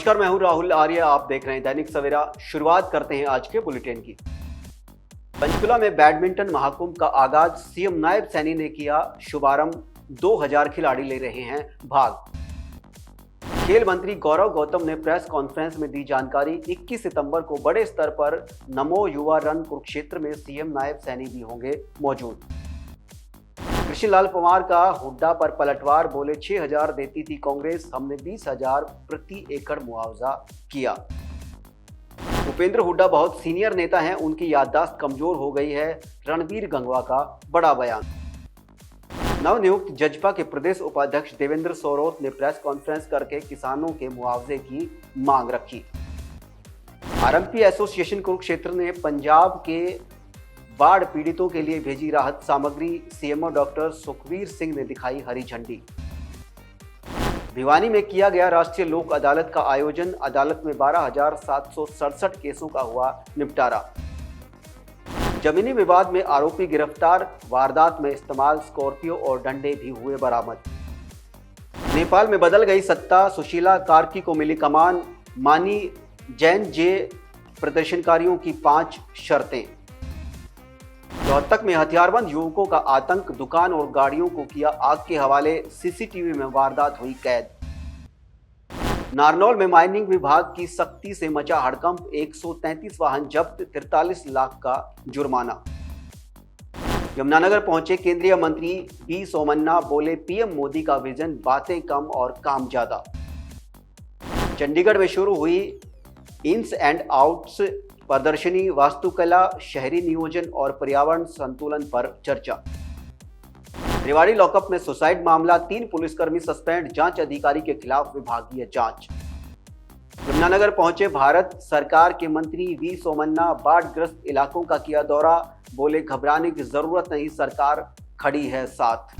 नमस्कार, मैं हूं राहुल आर्य। आप देख रहे हैं दैनिक सवेरा। शुरुआत करते हैं आज के बुलेटिन की। पंचकुला में बैडमिंटन महाकुंभ का आगाज, सीएम नायब सैनी ने किया शुभारंभ। 2000 खिलाड़ी ले रहे हैं भाग। खेल मंत्री गौरव गौतम ने प्रेस कॉन्फ्रेंस में दी जानकारी। 21 सितंबर को बड़े स्तर पर नमो युवा रन कुरुक्षेत्र में सीएम नायब सैनी भी होंगे मौजूद। कृष्ण लाल पंवार का हुड्डा पर पलटवार, बोले 6000 देती थी कांग्रेस, हमने 20,000 प्रति एकड़ मुआवजा किया। भूपेंद्र हुड्डा बहुत सीनियर नेता हैं, उनकी याददाश्त कमजोर हो गई है, रणबीर गंगवा का बड़ा बयान। नवनियुक्त जजपा के प्रदेश उपाध्यक्ष देवेंद्र सोरोत ने प्रेस कॉन्फ्रेंस करके किसानों के मुआवजे की मांग रखी। आरएमपी एसोसिएशन कुरुक्षेत्र ने पंजाब के बाढ़ पीड़ितों के लिए भेजी राहत सामग्री। सीएमओ डॉक्टर सुखवीर सिंह ने दिखाई हरी झंडी। भिवानी में किया गया राष्ट्रीय लोक अदालत का आयोजन। अदालत में 12,767 केसों का हुआ निपटारा। जमीनी विवाद में आरोपी गिरफ्तार। वारदात में इस्तेमाल स्कॉर्पियो और डंडे भी हुए बरामद। नेपाल में बदल गई सत्ता, सुशीला कार्की को मिली कमान। मानी जैन जे प्रदर्शनकारियों की 5 शर्तें। रोहतक में हथियारबंद युवकों का आतंक, दुकान और गाड़ियों को किया आग के हवाले। सीसीटीवी में वारदात हुई कैद। नारनौल में माइनिंग विभाग की सख्ती से मचा हड़कंप। 133 वाहन जब्त, 43 लाख का जुर्माना। यमुनानगर पहुंचे केंद्रीय मंत्री वी सोमन्ना, बोले पीएम मोदी का विजन, बातें कम और काम ज्यादा। चंडीगढ़ में शुरू हुई इन्स एंड आउट्स प्रदर्शनी, वास्तुकला, शहरी नियोजन और पर्यावरण संतुलन पर चर्चा। रेवाड़ी लॉकअप में सुसाइड मामला, 3 पुलिसकर्मी सस्पेंड, जांच अधिकारी के खिलाफ विभागीय जांच। यमुनानगर पहुंचे भारत सरकार के मंत्री वी सोमन्ना, बाढ़ग्रस्त इलाकों का किया दौरा, बोले घबराने की जरूरत नहीं, सरकार खड़ी है साथ।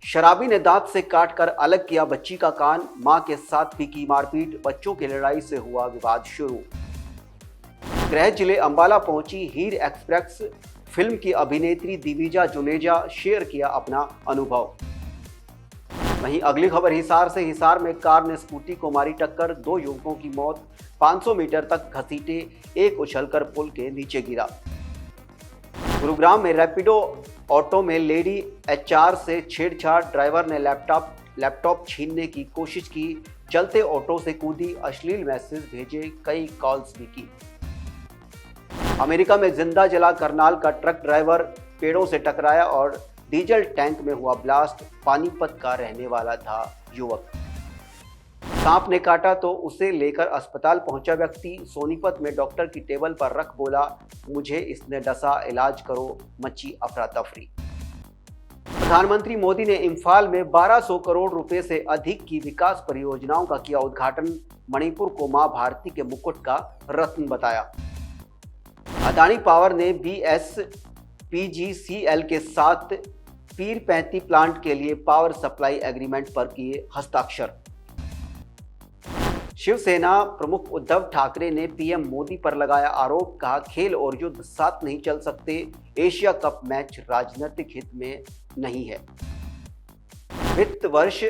शराबी ने दांत से काटकर अलग किया बच्ची का कान, मां के साथ भी की मारपीट, बच्चों की लड़ाई से हुआ विवाद शुरू। गृह जिले अंबाला पहुंची हीर एक्सप्रेस, फिल्म की अभिनेत्री दिविजा जुनेजा, शेयर किया अपना अनुभव। वहीं अगली खबर हिसार से। हिसार में कार ने स्कूटी को मारी टक्कर, 2 युवकों की मौत, 500 मीटर तक घसीटे, एक उछलकर पुल के नीचे गिरा। गुरुग्राम में रैपिडो ऑटो में लेडी एचआर से छेड़छाड़, ड्राइवर ने लैपटॉप छीनने की कोशिश की, चलते ऑटो से कूदी, अश्लील मैसेज भेजे, कई कॉल्स भी की। अमेरिका में जिंदा जला करनाल का ट्रक ड्राइवर, पेड़ों से टकराया और डीजल टैंक में हुआ ब्लास्ट। पानीपत का रहने वाला था युवक। सांप ने काटा तो उसे लेकर अस्पताल पहुंचा व्यक्ति। सोनीपत में डॉक्टर की टेबल पर रख बोला, मुझे इसने डसा, इलाज करो, मची अफरा तफरी। प्रधानमंत्री मोदी ने इम्फाल में 1200 करोड़ रुपए से अधिक की विकास परियोजनाओं का किया उद्घाटन। मणिपुर को मां भारती के मुकुट का रत्न बताया। अदानी पावर ने BSPGCL के साथ पीर 35 प्लांट के लिए पावर सप्लाई एग्रीमेंट पर किए हस्ताक्षर। शिवसेना प्रमुख उद्धव ठाकरे ने पीएम मोदी पर लगाया आरोप, कहा खेल और युद्ध साथ नहीं चल सकते, एशिया कप मैच राजनीतिक हित में नहीं है। वित्त वर्ष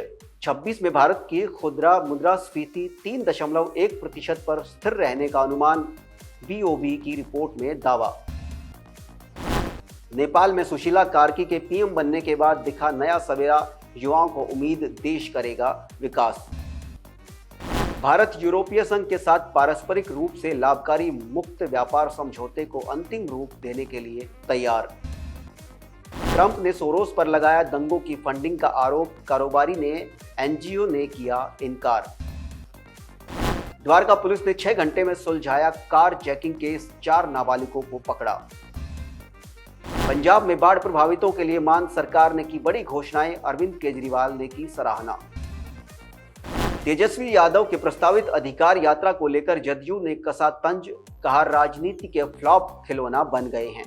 26 में भारत की खुदरा मुद्रास्फीति 3.1% पर स्थिर रहने का अनुमान, BOB की रिपोर्ट में दावा। नेपाल में सुशीला कार्की के पीएम बनने के बाद दिखा नया सवेरा, युवाओं को उम्मीद, देश करेगा विकास। भारत यूरोपीय संघ के साथ पारस्परिक रूप से लाभकारी मुक्त व्यापार समझौते को अंतिम रूप देने के लिए तैयार। ट्रंप ने सोरोस पर लगाया दंगों की फंडिंग का आरोप, कारोबारी ने एनजीओ ने किया इनकार। द्वारका पुलिस ने 6 घंटे में सुलझाया कार जैकिंग केस, 4 नाबालिगों को पकड़ा। पंजाब में बाढ़ प्रभावितों के लिए मान, सरकार ने की बड़ी घोषणाएं, अरविंद केजरीवाल ने की सराहना। तेजस्वी यादव के प्रस्तावित अधिकार यात्रा को लेकर जदयू ने कसा तंज, कहा राजनीति के फ्लॉप खिलौना बन गए हैं।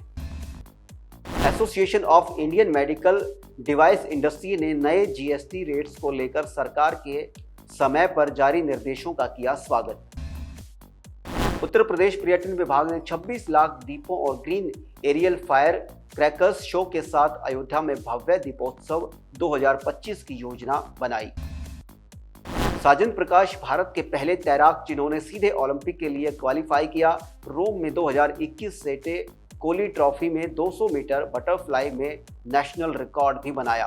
Association of Indian medical device industry ने नए जीएसटी रेट्स को लेकर सरकार के समय पर जारी निर्देशों का किया स्वागत। उत्तर प्रदेश पर्यटन विभाग ने 26 लाख दीपों और green aerial fire crackers show के साथ अयोध्या में भव्य दीपोत्सव 2025 की योजना बनाई। साजन प्रकाश भारत के पहले तैराक जिन्होंने सीधे ओलंपिक के लिए क्वालिफाई किया। रोम में 2021 सेटे कोली ट्रॉफी में 200 मीटर बटरफ्लाई में नेशनल रिकॉर्ड भी बनाया।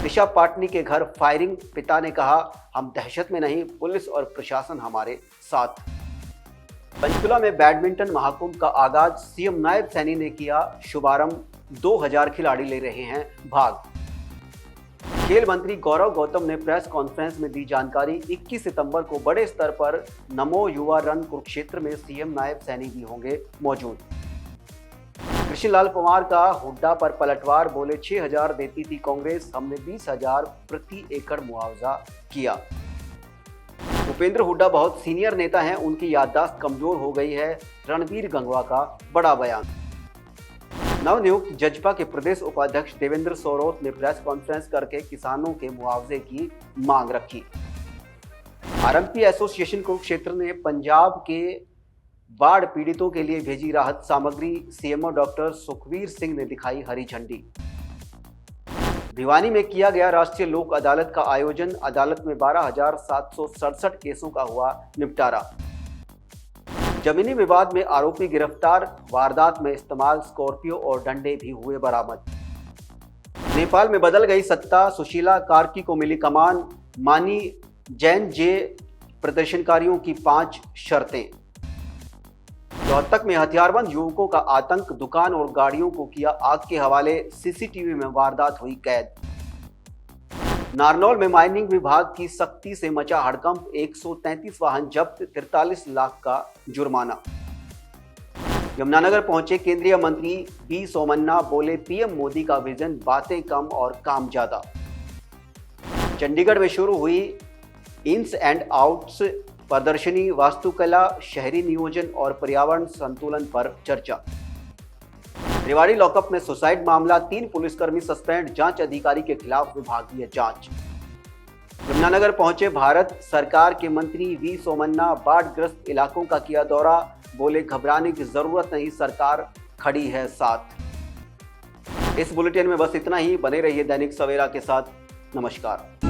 दिशा पाटनी के घर फायरिंग, पिता ने कहा हम दहशत में नहीं, पुलिस और प्रशासन हमारे साथ। पंचकुला में बैडमिंटन महाकुंभ का आगाज, सीएम नायब सैनी ने किया शुभारंभ। 2000 खिलाड़ी ले रहे हैं भाग। खेल मंत्री गौरव गौतम ने प्रेस कॉन्फ्रेंस में दी जानकारी। 21 सितंबर को बड़े स्तर पर नमो युवा रन कुरुक्षेत्र में सीएम नायब सैनी भी होंगे मौजूद। कृष्णलाल पंवार का हुड्डा पर पलटवार, बोले 6000 देती थी कांग्रेस, हमने 20,000 प्रति एकड़ मुआवजा किया। भूपेंद्र हुड्डा बहुत सीनियर नेता हैं, उनकी याददाश्त कमजोर हो गई है, रणबीर गंगवा का बड़ा बयान। नवनियुक्त जजपा के प्रदेश उपाध्यक्ष देवेंद्र सोरोत ने प्रेस कॉन्फ्रेंस करके किसानों के मुआवजे की मांग रखी। आरएमपी एसोसिएशन कुरुक्षेत्र ने पंजाब के बाढ़ पीड़ितों के लिए भेजी राहत सामग्री। सीएमओ डॉक्टर सुखवीर सिंह ने दिखाई हरी झंडी। भिवानी में किया गया राष्ट्रीय लोक अदालत का आयोजन। अदालत में 12,767 केसों का हुआ निपटारा। जमीनी विवाद में आरोपी गिरफ्तार, वारदात में इस्तेमाल स्कॉर्पियो और डंडे भी हुए बरामद। नेपाल में बदल गई सत्ता, सुशीला कार्की को मिली कमान, मानी जैन जे प्रदर्शनकारियों की 5 शर्तें। रोहतक में हथियारबंद युवकों का आतंक, दुकान और गाड़ियों को किया आग के हवाले, सीसीटीवी में वारदात हुई कैद। नारनौल में माइनिंग विभाग की सख्ती से मचा हड़कंप, 133 वाहन जब्त, 43 लाख का जुर्माना। यमुनानगर पहुंचे केंद्रीय मंत्री वी सोमन्ना, बोले पीएम मोदी का विजन, बातें कम और काम ज्यादा। चंडीगढ़ में शुरू हुई इन्स एंड आउट्स प्रदर्शनी, वास्तुकला, शहरी नियोजन और पर्यावरण संतुलन पर चर्चा। रेवाड़ी लॉकअप में सुसाइड मामला, 3 पुलिसकर्मी सस्पेंड, जांच अधिकारी के खिलाफ विभागीय जांच। यमुनानगर पहुंचे भारत सरकार के मंत्री वी सोमन्ना, बाढ़ग्रस्त इलाकों का किया दौरा, बोले घबराने की जरूरत नहीं, सरकार खड़ी है साथ। इस बुलेटिन में बस इतना ही। बने रहिए दैनिक सवेरा के साथ। नमस्कार।